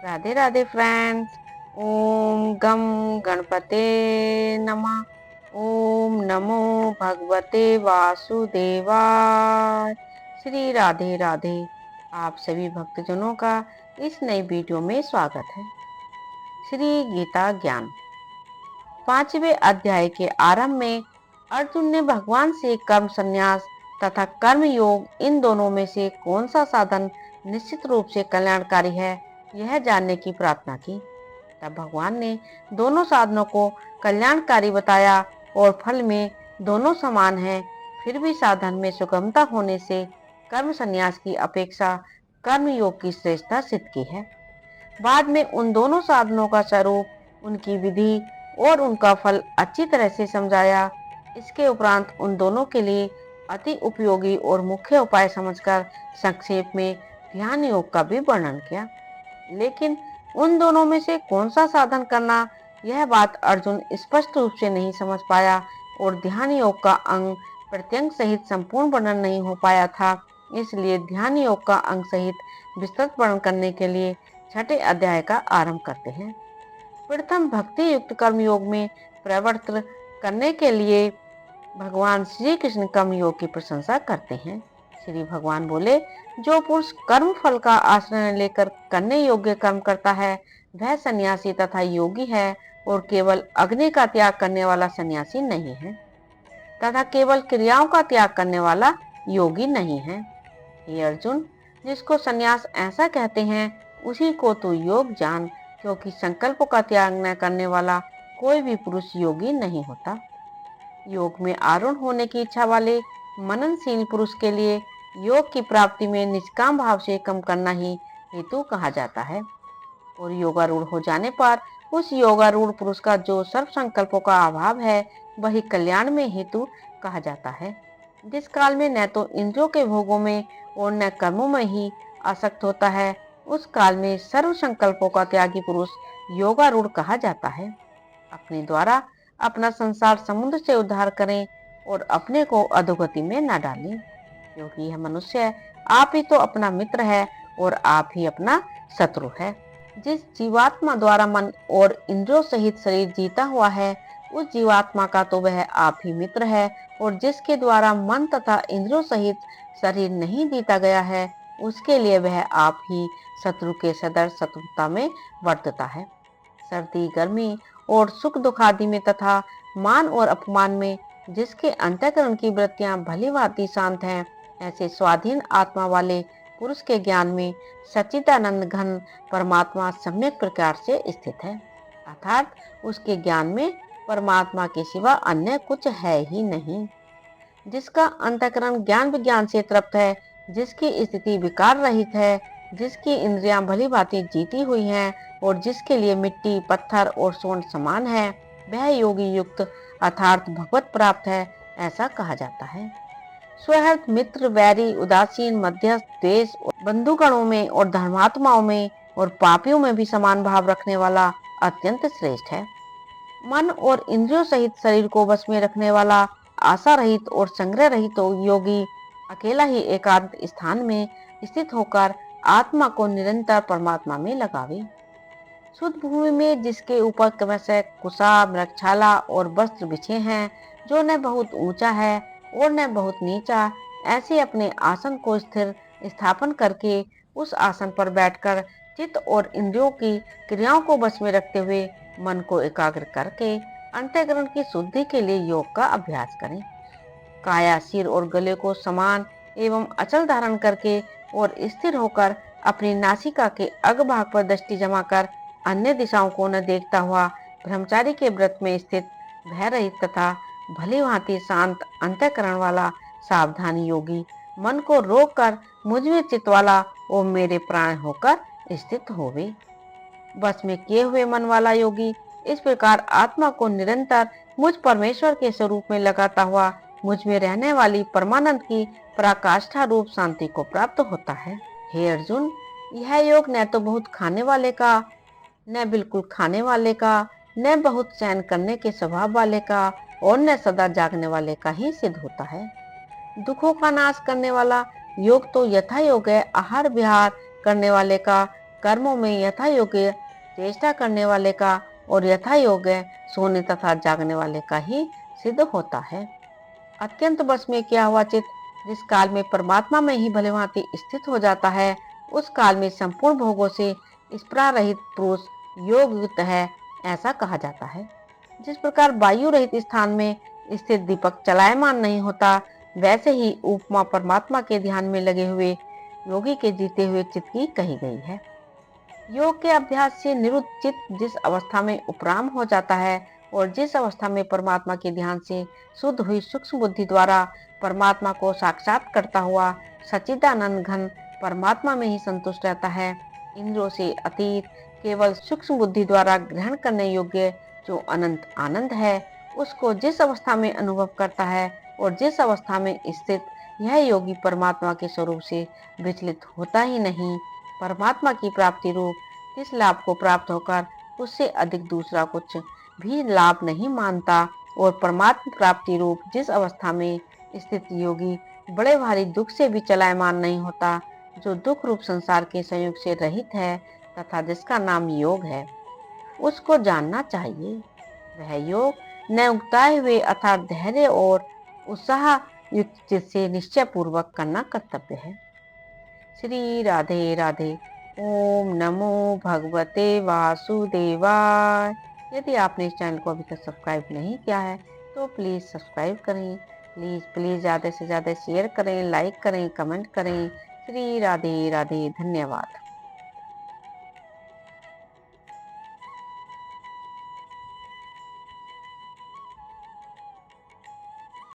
Radhe Radhe friends. ओम गम गणपते नमः। ओम नमो भगवते वासुदेवाय। श्री राधे राधे। आप सभी भक्तजनों का इस नई वीडियो में स्वागत है। श्री गीता ज्ञान 5वें अध्याय के आरंभ में अर्जुन ने भगवान से कर्म संन्यास तथा कर्म योग इन दोनों में से कौन सा साधन निश्चित रूप से कल्याणकारी है, यह जानने की प्रार्थना की। तब भगवान ने दोनों साधनों को कल्याणकारी बताया और फल में दोनों समान हैं। फिर भी साधन में सुगमता होने से कर्म संन्यास की अपेक्षा कर्म योग की श्रेष्ठता सिद्ध की है। बाद में उन दोनों साधनों का स्वरूप, उनकी विधि और उनका फल अच्छी तरह से समझाया। इसके उपरांत उन दोनों के लिए अति उपयोगी और मुख्य उपाय समझकर संक्षेप में ध्यान योग का भी वर्णन किया। लेकिन उन दोनों में से कौन सा साधन करना, यह बात अर्जुन स्पष्ट रूप से नहीं समझ पाया और ध्यान योग का अंग प्रत्यंग सहित संपूर्ण वर्णन नहीं हो पाया था। इसलिए ध्यान योग का अंग सहित विस्तृत वर्णन करने के लिए छठे अध्याय का आरंभ करते हैं। प्रथम भक्ति युक्त कर्म योग में प्रवृत्त करने के लिए भगवान श्री कृष्ण कर्म योग की प्रशंसा करते हैं। श्री भगवान बोले, जो पुरुष कर्म फल का आश्रय लेकर करने योग्य कर्म करता है वह सन्यासी तथा योगी है, और केवल अग्नि का त्याग करने वाला सन्यासी नहीं है तथा केवल क्रियाओं का त्याग करने वाला योगी नहीं है। हे अर्जुन, जिसको सन्यास ऐसा कहते हैं उसी को तो योग जान, क्योंकि संकल्पों का त्याग न करने वाला कोई भी पुरुष योगी नहीं होता। योग में आरूढ़ होने की इच्छा वाले मननशील पुरुष के लिए योग की प्राप्ति में निष्काम भाव से कम करना ही हेतु कहा जाता है, और योगारूढ़ हो जाने पर उस योगारूढ़ पुरुष का जो सर्व संकल्पों का अभाव है वही कल्याण में हेतु कहा जाता है। जिस काल में न तो इंद्रियों के भोगों में और न कर्मों में ही आसक्त होता है, उस काल में सर्व संकल्पों का त्यागी पुरुष योगारूढ़ कहा जाता है। अपने द्वारा अपना संसार समुद्र से उद्धार करें और अपने को अधोगति में न डालें, क्योंकि यह मनुष्य आप ही तो अपना मित्र है और आप ही अपना शत्रु है। जिस जीवात्मा द्वारा मन और इंद्रियों सहित शरीर जीता हुआ है उस जीवात्मा का तो वह आप ही मित्र है, और जिसके द्वारा मन तथा इंद्रियों सहित शरीर नहीं जीता गया है उसके लिए वह आप ही शत्रु के सदर शत्रुता में वर्तता है। सर्दी गर्मी और सुख दुख आदि में तथा मान और अपमान में जिसके अंतःकरण की वृत्तियां भली भांति शांत हैं, ऐसे स्वाधीन आत्मा वाले पुरुष के ज्ञान में सच्चिदानंद घन परमात्मा सम्यक प्रकार से स्थित है, अर्थात उसके ज्ञान में परमात्मा के सिवा अन्य कुछ है ही नहीं। जिसका अंतःकरण ज्ञान विज्ञान से तृप्त है, जिसकी स्थिति विकार रहित है, जिसकी इंद्रियां भली भांति जीती हुई हैं और जिसके लिए मिट्टी पत्थर और स्वर्ण समान है, वह योगी युक्त अर्थात भगवत प्राप्त है, ऐसा कहा जाता है। स्वहृद मित्र वैरी उदासीन मध्यस्थ द्वेष बंधुगणों में और धर्मात्माओं में और पापियों में भी समान भाव रखने वाला अत्यंत श्रेष्ठ है। मन और इंद्रियों सहित शरीर को बस में रखने वाला आशा रहित और संग्रह रहित योगी अकेला ही एकांत स्थान में स्थित होकर आत्मा को निरंतर परमात्मा में लगावे। शुद्ध भूमि में जिसके ऊपर क्रमशः कुशा मृगछाला और वस्त्र बिछे हैं, जो न बहुत ऊंचा है और न बहुत नीचा, ऐसे अपने आसन को स्थिर स्थापन करके उस आसन पर बैठकर चित्त और इंद्रियों की क्रियाओं को बस में रखते हुए मन को एकाग्र करके अंतःकरण की शुद्धि के लिए योग का अभ्यास करें। काया सिर और गले को समान एवं अचल धारण करके और स्थिर होकर अपनी नासिका के अग्रभाग पर दृष्टि जमा कर अन्य दिशाओं को न देखता हुआ ब्रह्मचारी के व्रत में स्थित भय रहित तथा भली भांति शांत अंतःकरण वाला सावधानी योगी मन को रोक कर मुझ में चित्त वाला और मेरे प्राण होकर स्थित होवे। बस में किए हुए मन वाला योगी इस प्रकार आत्मा को निरंतर मुझ परमेश्वर के स्वरूप में लगाता हुआ मुझ में रहने वाली परमानंद की पराकाष्ठा रूप शांति को प्राप्त होता है। हे अर्जुन, यह योग न तो बहुत खाने वाले का, न बिल्कुल खाने वाले का, न बहुत चयन करने के स्वभाव वाले का और न सदा जागने वाले का ही सिद्ध होता है। दुखों का नाश करने वाला योग तो यथा योग है आहार विहार करने वाले का, कर्मों में यथा योग्य चेष्टा करने वाले का और यथा योग्य सोने तथा जागने वाले का ही सिद्ध होता है। अत्यंत बस में किया हुआ चित्त जिस काल में परमात्मा में ही भलीभांति स्थित हो जाता है, उस काल में संपूर्ण भोगों से स्पृहा रहित पुरुष योग युक्त है, ऐसा कहा जाता है। जिस प्रकार वायु रहित स्थान में स्थित दीपक चलायमान नहीं होता, वैसे ही उपमा परमात्मा के ध्यान में लगे हुए योगी के जीते हुए चित्त की कही गई है। योग के अभ्यास से निरुद्ध चित्त जिस अवस्था में उपराम हो जाता है और जिस अवस्था में परमात्मा के ध्यान से शुद्ध हुई सूक्ष्म बुद्धि द्वारा परमात्मा को साक्षात करता हुआ सच्चिदानंद घन परमात्मा में ही संतुष्ट रहता है, इंद्रियों से अतीत केवल सूक्ष्म बुद्धि द्वारा ग्रहण करने योग्य जो अनंत आनंद है, उसको जिस अवस्था में अनुभव करता है और जिस अवस्था में स्थित यह योगी परमात्मा के स्वरूप से विचलित होता ही नहीं, परमात्मा की प्राप्ति रूप इस लाभ को प्राप्त होकर उससे अधिक दूसरा कुछ भी लाभ नहीं मानता और परमात्मा प्राप्ति रूप जिस अवस्था में स्थित योगी बड़े भारी दुख से भी चलायमान नहीं होता, जो दुख रूप संसार के संयोग से रहित है तथा जिसका नाम योग है, उसको जानना चाहिए। वह योग न उगताए हुए अर्थात धैर्य और उत्साह युक्त चित्त से निश्चय पूर्वक करना कर्तव्य है। श्री राधे राधे। ओम नमो भगवते वासुदेवाय। यदि आपने इस चैनल को अभी तक सब्सक्राइब नहीं किया है तो प्लीज सब्सक्राइब करें। प्लीज प्लीज ज्यादा से ज्यादा शेयर करें, लाइक करें, कमेंट करें। श्री राधे राधे। धन्यवाद।